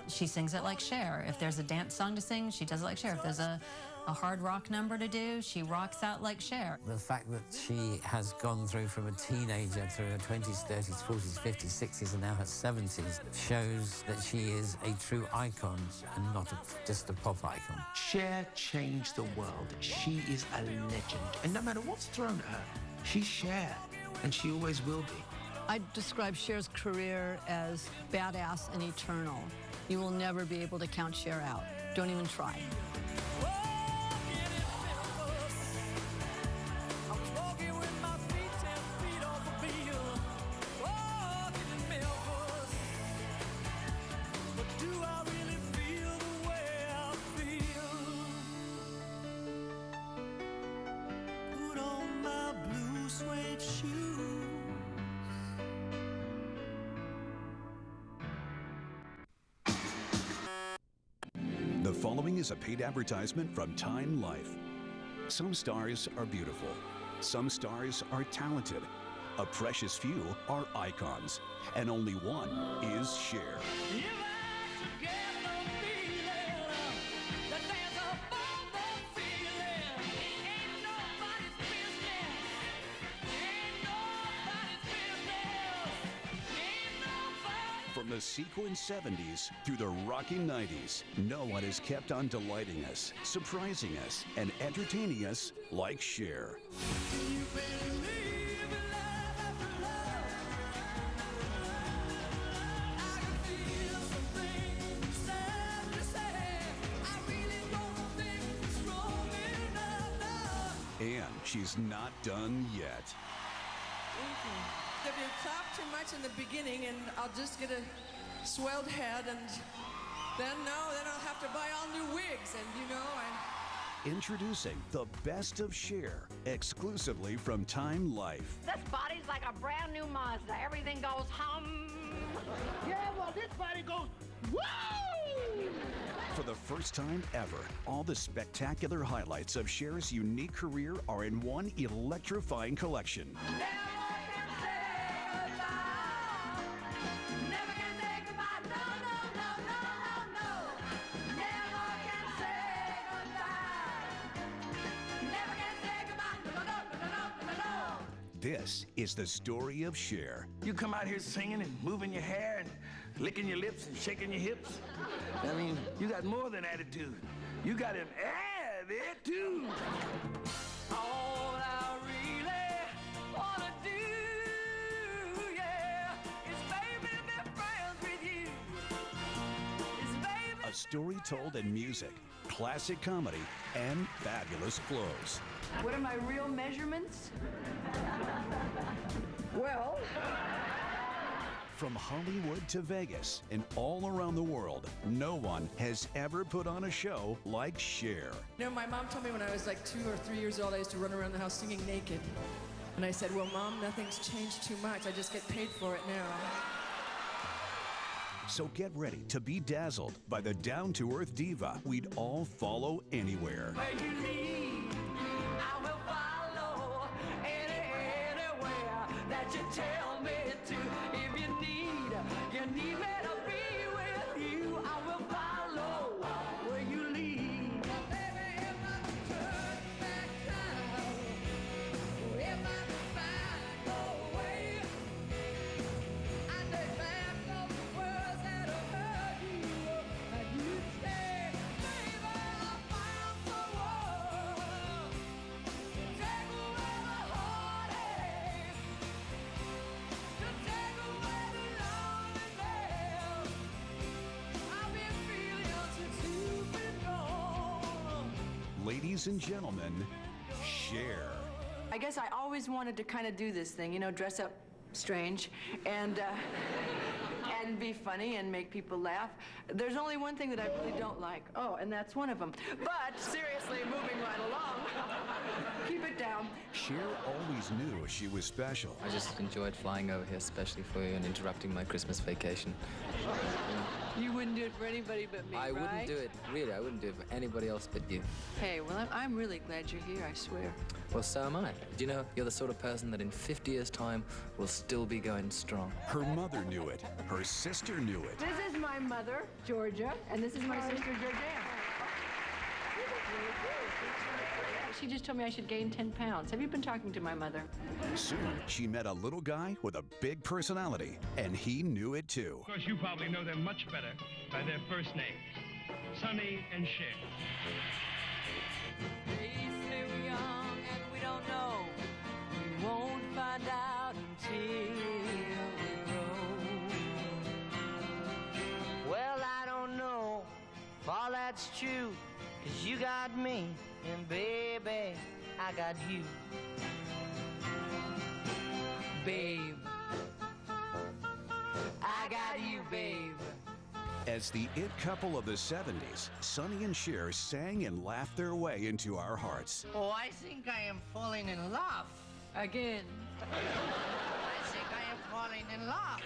S5: she sings it like Cher. If there's a dance song to sing, she does it like Cher. If there's a hard rock number to do, she rocks out like Cher.
S16: The fact that she has gone through from a teenager through her 20s, 30s, 40s, 50s, 60s, and now her 70s shows that she is a true icon and not just a pop icon.
S3: Cher changed the world. She is a legend. And no matter what's thrown at her, she's Cher, and she always will be.
S2: I describe Cher's career as badass and eternal. You will never be able to count Cher out. Don't even try.
S18: The following is a paid advertisement from Time Life. Some stars are beautiful. Some stars are talented. A precious few are icons. And only one is Cher. From the sequin 70s through the rocking 90s, no one has kept on delighting us, surprising us, and entertaining us like Cher. And she's not done yet.
S19: If you clap too much in the beginning, and I'll just get a swelled head, and then I'll have to buy all new wigs, and you know,
S18: Introducing the best of Cher, exclusively from Time Life.
S20: This body's like a brand new Mazda. Everything goes hum. Yeah, well, this body goes woo!
S18: For the first time ever, all the spectacular highlights of Cher's unique career are in one electrifying collection. This is the story of Cher.
S21: You come out here singing and moving your hair and licking your lips and shaking your hips. I mean, you got more than attitude. You got an attitude.
S8: All I really wanna do, yeah, is baby be friends with you. Is baby.
S18: A story told in music, classic comedy, and fabulous clothes.
S10: What are my real measurements? Well,
S18: From Hollywood to Vegas and all around the world, no one has ever put on a show like Cher.
S19: You know, my mom told me when I was like 2 or 3 years old, I used to run around the house singing naked. And I said, well, Mom, nothing's changed too much. I just get paid for it now.
S18: So get ready to be dazzled by the down-to-earth diva we'd all follow anywhere.
S8: Where you lead, I will follow anywhere that you tell me to. If you need me to be with you, I will follow where you lead. Baby, if I turn back time, if I find no way, I take back those words that have hurt you, and you say, baby, I found someone to take away my heartache, to take away the loneliness I've been feeling since you've been gone.
S18: Ladies and gentlemen, Cher.
S10: I guess I always wanted to kind of do this thing, you know, dress up strange and be funny and make people laugh. There's only one thing that I really don't like. Oh, and that's one of them. But seriously, moving right along, keep it down.
S18: Cher always knew she was special.
S22: I just enjoyed flying over here, especially for you, and interrupting my Christmas vacation.
S10: You wouldn't do it for anybody but me,
S22: I
S10: right?
S22: wouldn't do it, really, I wouldn't do it for anybody else but you.
S10: Hey, well, I'm really glad you're here, I swear.
S22: Well, so am I. Do you know, you're the sort of person that in 50 years' time will still be going strong.
S18: Her mother knew it. Her sister knew it.
S10: This is my mother, Georgia, and this is my sister, Georgiana. She just told me I should gain 10 pounds. Have you been talking to my mother?
S18: Soon, she met a little guy with a big personality, and he knew it too.
S23: Of course, you probably know them much better by their first names, Sonny and Cher.
S8: They say we're young and we don't know. We won't find out until we grow. Well, I don't know if all that's true, 'cause you got me, and baby, I got you. Babe, I got you, babe.
S18: As the it couple of the 70s, Sonny and Cher sang and laughed their way into our hearts.
S8: Oh, I think I am falling in love.
S10: Again.
S8: I think I am falling in love.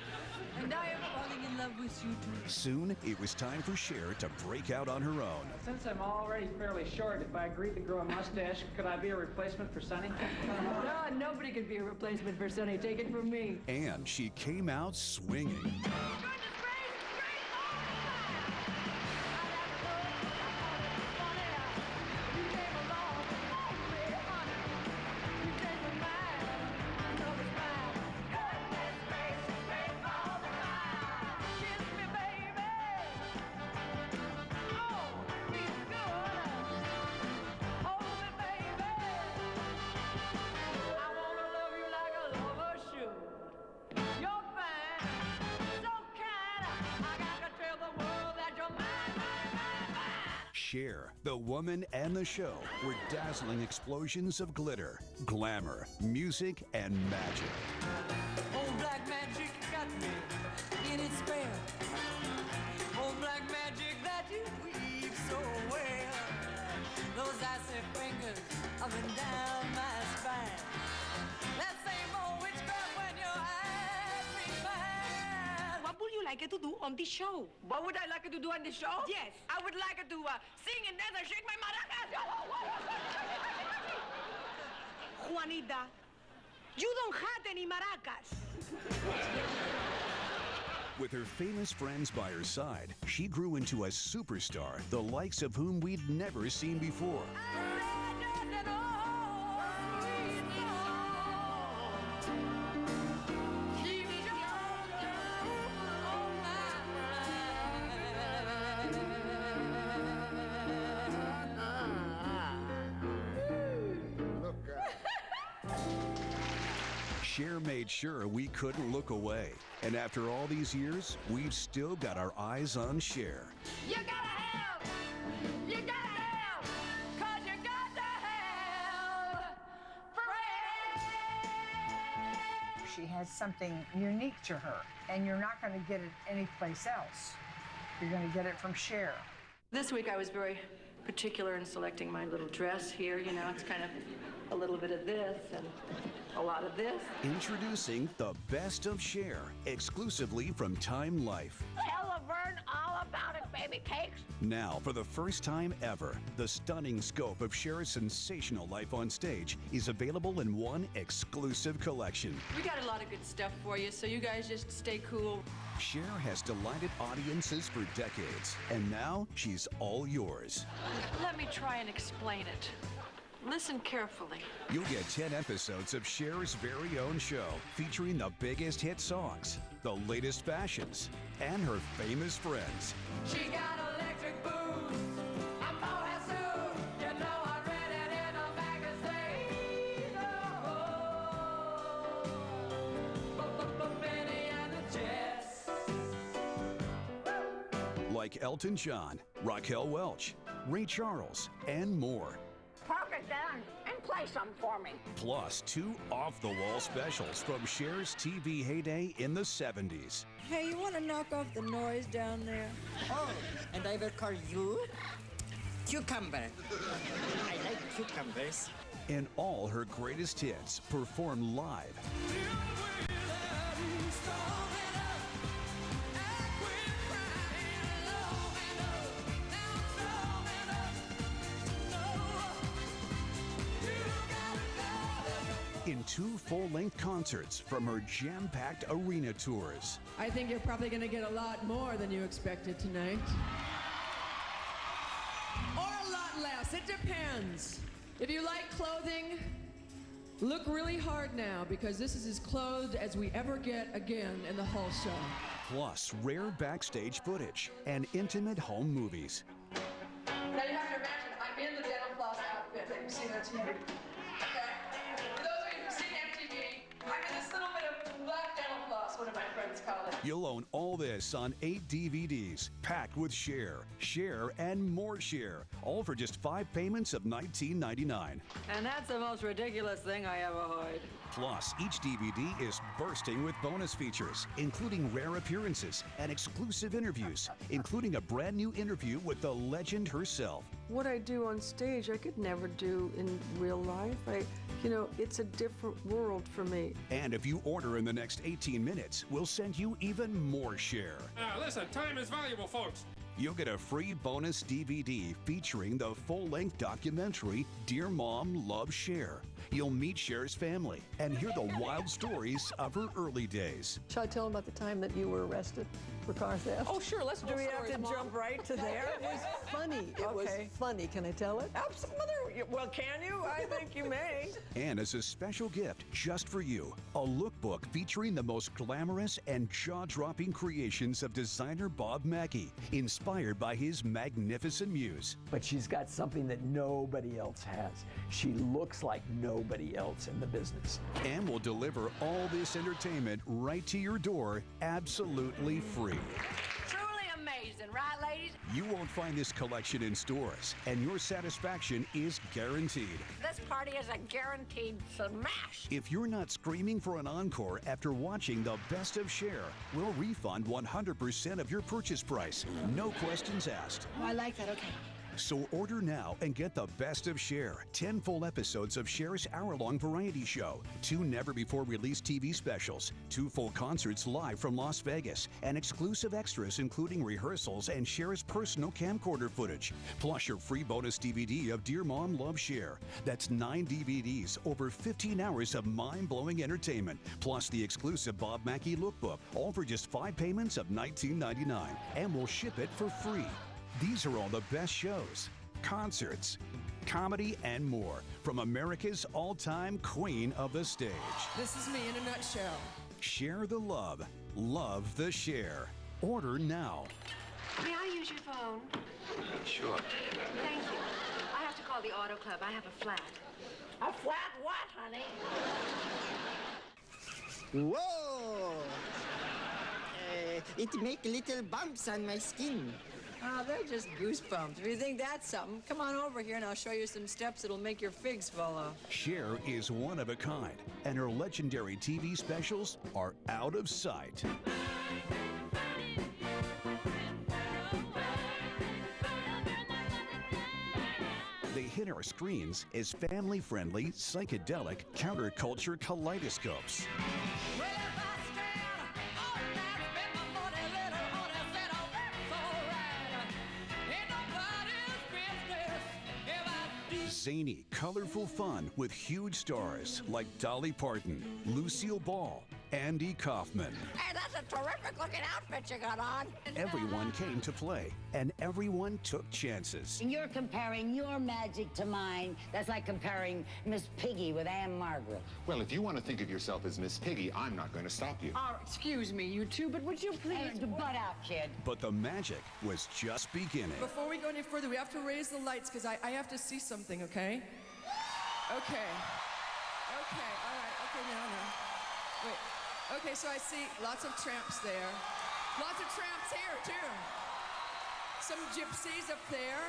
S10: And I am falling in love with you too.
S18: Soon, it was time for Cher to break out on her own.
S24: Since I'm already fairly short, if I agreed to grow a mustache, could I be a replacement for Sonny?
S10: No, nobody could be a replacement for Sonny. Take it from me.
S18: And she came out swinging.
S8: You're fine, so
S18: Cher, the woman and the show were dazzling explosions of glitter, glamour, music, and magic.
S8: Old black magic got me in its spell. Old black magic that you weave so well. Those icy fingers up and down my spine. That same old witchcraft when your eyes remind.
S20: What would you like to do on the show?
S10: What would I like her to do on the show?
S20: Yes.
S10: I would like her to sing and dance and shake my maracas.
S20: Juanita, you don't have any maracas.
S18: With her famous friends by her side, she grew into a superstar, the likes of whom we'd never seen before. Cher made sure we couldn't look away. And after all these years, we've still got our eyes on Cher.
S8: You gotta have, you gotta have, 'cause you got to have friends.
S9: She has something unique to her, and you're not going to get it anyplace else. You're going to get it from Cher.
S10: This week I was very particular in selecting my little dress here. You know, it's kind of a little bit of this and a lot of this.
S18: Introducing the best of Cher, exclusively from Time Life.
S20: Tell Laverne all about it, baby cakes.
S18: Now, for the first time ever, the stunning scope of Cher's sensational life on stage is available in one exclusive collection.
S10: We got a lot of good stuff for you, so you guys just stay cool.
S18: Cher has delighted audiences for decades, and now she's all yours.
S10: Let me try and explain it. Listen carefully.
S18: You'll get 10 episodes of Cher's very own show, featuring the biggest hit songs, the latest fashions, and her famous friends.
S8: She got electric boots. I'm Moha Sue. You know I read it in a magazine. Oh, Benny and the Jets.
S18: Like Elton John, Raquel Welch, Ray Charles, and more.
S20: Park it down and play some for me.
S18: Plus 2 off-the-wall specials from Cher's TV heyday in the 70s.
S11: Hey, you want to knock off the noise down there?
S12: Oh, and I will call you Cucumber. I like cucumbers.
S18: And all her greatest hits performed live. In 2 full-length concerts from her jam-packed arena tours.
S19: I think you're probably going to get a lot more than you expected tonight. Or a lot less. It depends. If you like clothing, look really hard now, because this is as clothed as we ever get again in the whole show.
S18: Plus rare backstage footage and intimate home movies.
S19: Now you have to imagine, I'm in the dental floss outfit that you see on TV. Okay? For those of you who've seen MTV, I'm in this little bit of black dental floss, one of my friends call it.
S18: You'll own all this on 8 DVDs, packed with Cher, and more Cher, all for just 5 payments of $19.99.
S10: And that's the most ridiculous thing I ever heard.
S18: Plus, each DVD is bursting with bonus features, including rare appearances and exclusive interviews, including a brand new interview with the legend herself.
S14: What I do on stage, I could never do in real life. It's a different world for me.
S18: And if you order in the next 18 minutes, we'll send you even more Cher.
S25: Listen, time is valuable, folks.
S18: You'll get a free bonus DVD featuring the full-length documentary, Dear Mom, Love Cher. You'll meet Cher's family and hear the wild stories of her early days.
S11: Shall I tell them about the time that you were arrested for car theft?
S19: Oh, sure. Let's
S11: Do we have to jump right to there? It was funny. It was funny. Can I tell it?
S19: Absolutely. Well, can you? I think you may.
S18: And as a special gift just for you, a lookbook featuring the most glamorous and jaw-dropping creations of designer Bob Mackie, inspired by his magnificent muse.
S26: But she's got something that nobody else has. She looks like nobody else in the business.
S18: And will deliver all this entertainment right to your door, absolutely free.
S20: Truly amazing, right, ladies?
S18: You won't find this collection in stores, and your satisfaction is guaranteed.
S20: This party is a guaranteed smash.
S18: If you're not screaming for an encore after watching the best of Cher, we'll refund 100% of your purchase price. No questions asked.
S20: Oh, I like that, okay.
S18: So order now and get the best of Cher. 10 full episodes of Cher's hour-long variety show, 2 never-before-released TV specials, 2 full concerts live from Las Vegas, and exclusive extras including rehearsals and Cher's personal camcorder footage. Plus your free bonus DVD of Dear Mom, Love Cher. That's 9 DVDs, over 15 hours of mind-blowing entertainment, plus the exclusive Bob Mackie lookbook, all for just 5 payments of $19.99. And we'll ship it for free. These are all the best shows, concerts, comedy, and more from America's all-time queen of the stage.
S1: This is me in a nutshell.
S18: Share the love. Love the Cher. Order now.
S4: May I use your phone?
S21: Sure.
S4: Thank you. I have to call the auto club. I have a flat.
S20: A flat what, honey?
S12: Whoa! It make little bumps on my skin.
S10: Oh, they're just goosebumps. If you think that's something, come on over here and I'll show you some steps that'll make your figs fall off.
S18: Cher is one of a kind, and her legendary TV specials are out of sight. They hit our screens as family-friendly, psychedelic, counterculture kaleidoscopes. Zany, colorful fun with huge stars like Dolly Parton, Lucille Ball, Andy Kaufman.
S20: Hey, that's a terrific looking outfit you got on.
S18: Everyone came to play, and everyone took chances.
S6: You're comparing your magic to mine. That's like comparing Miss Piggy with Anne Margaret.
S7: Well, if you want to think of yourself as Miss Piggy, I'm not going to stop you.
S10: Oh, excuse me, you two, but would you please...
S6: Hey, butt out, kid.
S18: But the magic was just beginning.
S1: Before we go any further, we have to raise the lights because I have to see something, okay? Okay. Okay, all right. Okay, now. Wait. Okay, so I see lots of tramps there. Lots of tramps here, too. Some gypsies up there.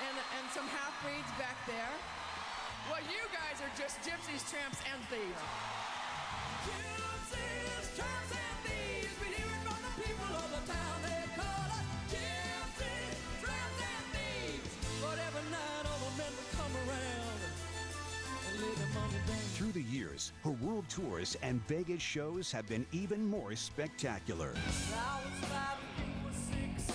S1: And some half-breeds back there. Well, you guys are just gypsies, tramps, and thieves. Gypsies, tramps, and thieves. We hear it from the people of the town. They call us gypsies, tramps, and thieves. But every night all the men will come around and lay their money down.
S18: Through the years, her world tours and Vegas shows have been even more spectacular.
S8: I was 5 and you were 6.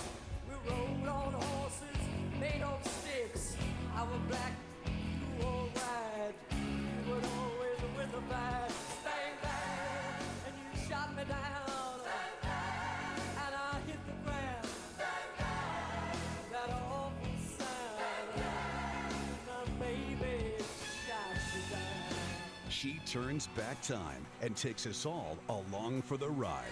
S8: We rode on horses made of sticks. I was black, you were white. You were always with a fight. Bang, bang, and you shot me down. Bang, bang, and I hit the ground. Bang, bang, that awful sound. Bang, bang, baby shot me down.
S18: She turns back time and takes us all along for the ride.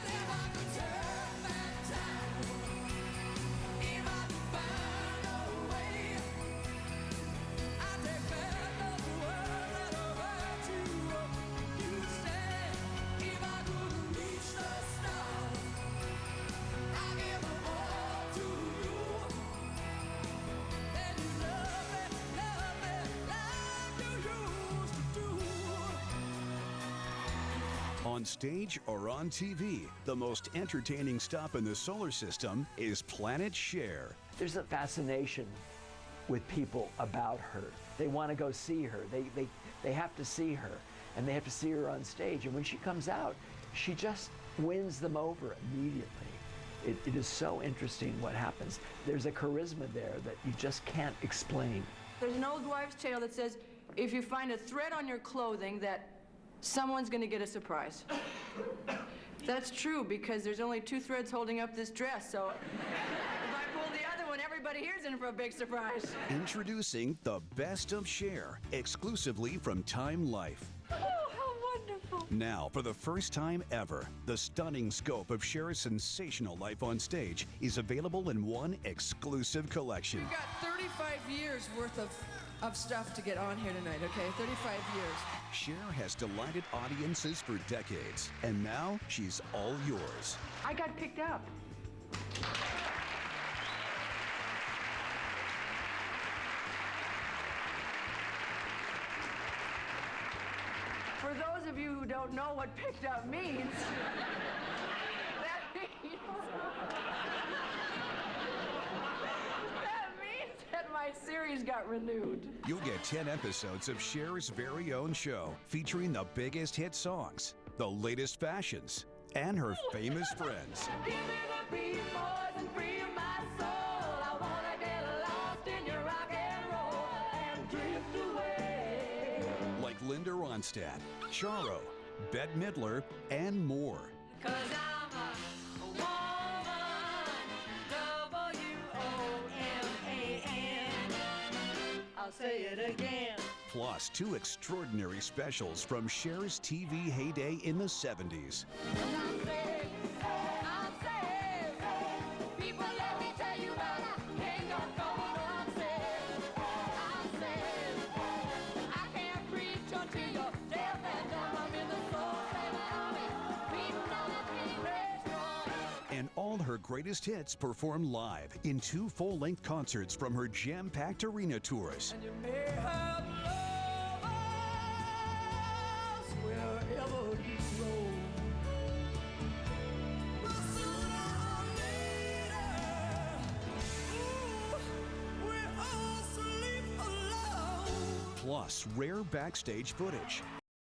S18: On stage or on TV, the most entertaining stop in the solar system is Planet Cher.
S26: There's a fascination with people about her. They want to go see her. They have to see her, and they have to see her on stage. And when she comes out, she just wins them over immediately. It is so interesting what happens. There's a charisma there that you just can't explain.
S10: There's an old wives' tale that says, if you find a thread on your clothing that someone's going to get a surprise. That's true because there's only 2 threads holding up this dress, so if I pull the other one, everybody here's in for a big surprise.
S18: Introducing the best of Cher, exclusively from Time Life.
S10: Oh, how wonderful.
S18: Now, for the first time ever, the stunning scope of Cher's sensational life on stage is available in one exclusive collection.
S1: We've got 35 years worth of stuff to get on here tonight, okay? 35 years.
S18: Cher has delighted audiences for decades, and now she's all yours.
S10: I got picked up. For those of you who don't know what picked up means, that means that my series got renewed.
S18: You'll get 10 episodes of Cher's very own show featuring the biggest hit songs, the latest fashions, and her famous friends.
S8: Give me the beat, boys, and free my soul. I wanna get lost in your rock and roll and drift away.
S18: Like Linda Ronstadt, Charo, Bette Midler, and more.
S8: 'Cause I'm a woman, W-O-M-A-N. I'll say it again.
S18: Plus 2 extraordinary specials from Cher's TV heyday in the 70s.
S8: I'm saved. People, let me tell you about it. Ain't gonna go, no, I'm saved. I'm saved. I can't preach until you're deaf and dumb. I'm in the soul-saving army. Beating down that pretty red strong.
S18: And all her greatest hits performed live in 2 full-length concerts from her jam-packed arena tours.
S8: And you may have lovers wherever you roam. But sooner or later, ooh, we all sleep alone.
S18: Plus rare backstage footage.